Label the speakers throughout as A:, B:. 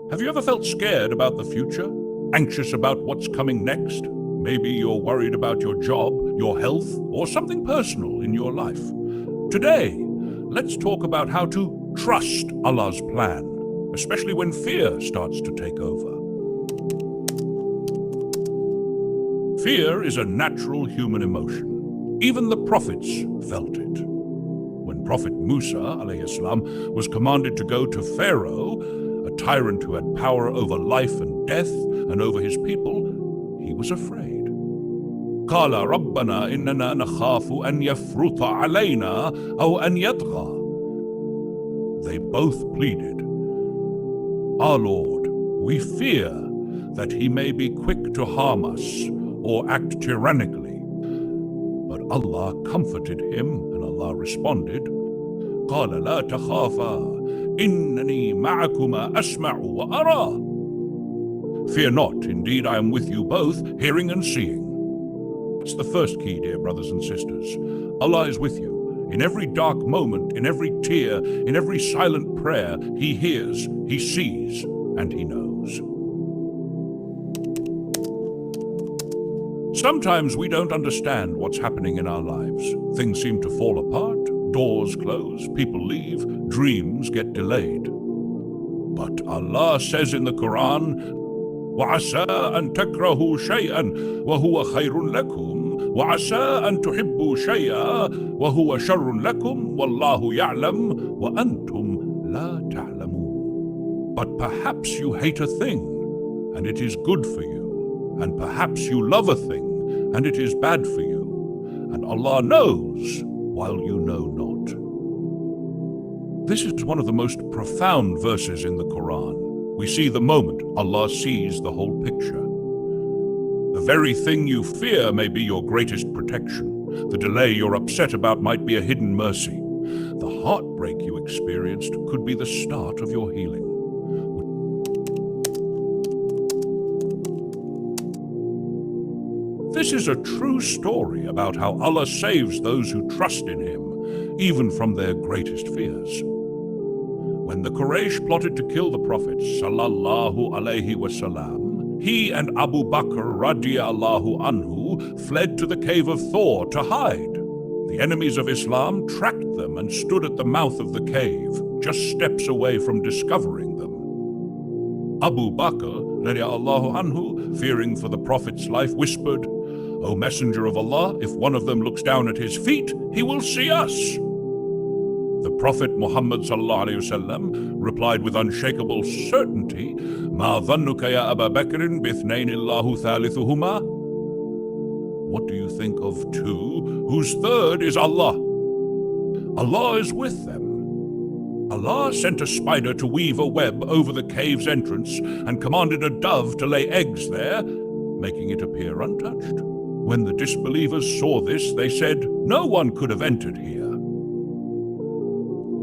A: Have you ever felt scared about the future? Anxious about what's coming next? Maybe you're worried about your job, your health, or something personal in your life. Today, let's talk about how to trust Allah's plan, especially when fear starts to take over. Fear is a natural human emotion. Even the prophets felt it. When Prophet Musa alayhi salam was commanded to go to Pharaoh, a tyrant who had power over life and death and over his people, he was afraid. قال ربنا إننا نخاف أن يفرط علينا أو أن يطغى. They both pleaded, Our Lord, we fear that he may be quick to harm us or act tyrannically. But Allah comforted him, and Allah responded, قال لا تخافا إنني معكما أسمع وأرى. Fear not, indeed I am with you both, hearing and seeing. That's the first key, dear brothers and sisters. Allah is with you. In every dark moment, in every tear, in every silent prayer, He hears, He sees, and He knows. Sometimes we don't understand what's happening in our lives. Things seem to fall apart, doors close, people leave, dreams get delayed. But Allah says in the Quran, وَعَسَىٰ أَن تَكْرَهُوا شَيْئًا وَهُوَ خَيْرٌ لَكُمْ وَعَسَىٰ أَن تُحِبُّوا شَيْئًا وَهُوَ شَرٌ لَكُمْ وَاللَّهُ يَعْلَمُ وَأَنْتُمْ لَا تَعْلَمُونَ. But perhaps you hate a thing, and it is good for you. And perhaps you love a thing, and it is bad for you. And Allah knows, while you know not. This is one of the most profound verses in the Quran. We see the moment Allah sees the whole picture. The very thing you fear may be your greatest protection. The delay you're upset about might be a hidden mercy. The heartbreak you experienced could be the start of your healing. This is a true story about how Allah saves those who trust in Him, even from their greatest fears. When the Quraysh plotted to kill the Prophet sallallahu alaihi wasallam, he and Abu Bakr radiallahu anhu fled to the cave of Thor to hide. The enemies of Islam tracked them and stood at the mouth of the cave, just steps away from discovering them. Abu Bakr radiallahu anhu, fearing for the Prophet's life, whispered, O Messenger of Allah, if one of them looks down at his feet, he will see us. The Prophet Muhammad sallallahu alayhi wasallam replied with unshakable certainty, Ma dhannuka ya Aba Bakrin bithnayn Allahu thalithuhuma? What do you think of two whose third is Allah? Allah is with them. Allah sent a spider to weave a web over the cave's entrance and commanded a dove to lay eggs there, making it appear untouched. When the disbelievers saw this, they said, No one could have entered here.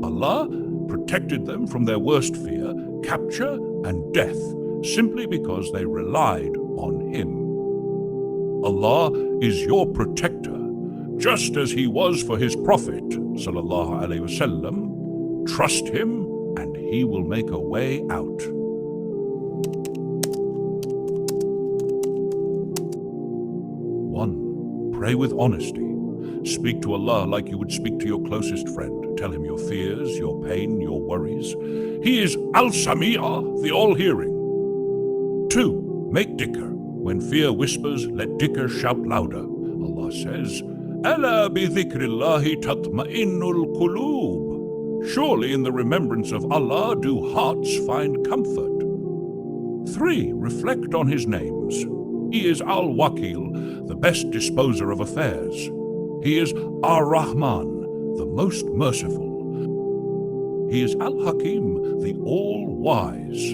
A: Allah protected them from their worst fear, capture and death, simply because they relied on Him. Allah is your protector, just as He was for His Prophet, sallallahu alaihi wasallam. Trust Him, and He will make a way out. Pray with honesty. Speak to Allah like you would speak to your closest friend. Tell Him your fears, your pain, your worries. He is Al-Sami'a, the all-hearing. 2. Make dhikr. When fear whispers, let dhikr shout louder. Allah says, Ala bi dhikrillahi tatma'innul qulub. Surely in the remembrance of Allah do hearts find comfort. 3. Reflect on His names. He is Al-Wakil, the best disposer of affairs. He is Ar-Rahman, the most merciful. He is Al-Hakim, the all-wise.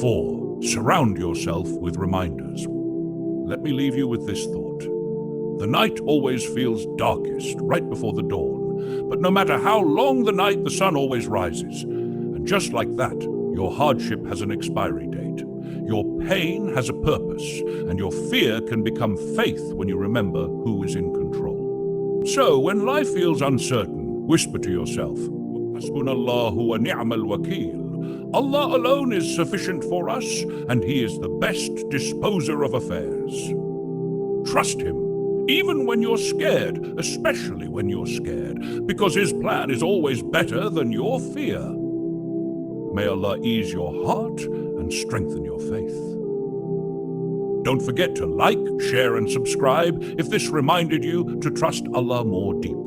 A: 4. Surround yourself with reminders. Let me leave you with this thought. The night always feels darkest right before the dawn, but no matter how long the night, the sun always rises. And just like that, your hardship has an expiry date. Your pain has a purpose, and your fear can become faith when you remember who is in control. So, when life feels uncertain, whisper to yourself, Hasbunallahu wa ni'mal wakeel. Allah alone is sufficient for us, and He is the best disposer of affairs. Trust Him, even when you're scared, especially when you're scared, because His plan is always better than your fear. May Allah ease your heart and strengthen your faith. Don't forget to like, share, and subscribe if this reminded you to trust Allah more deeply.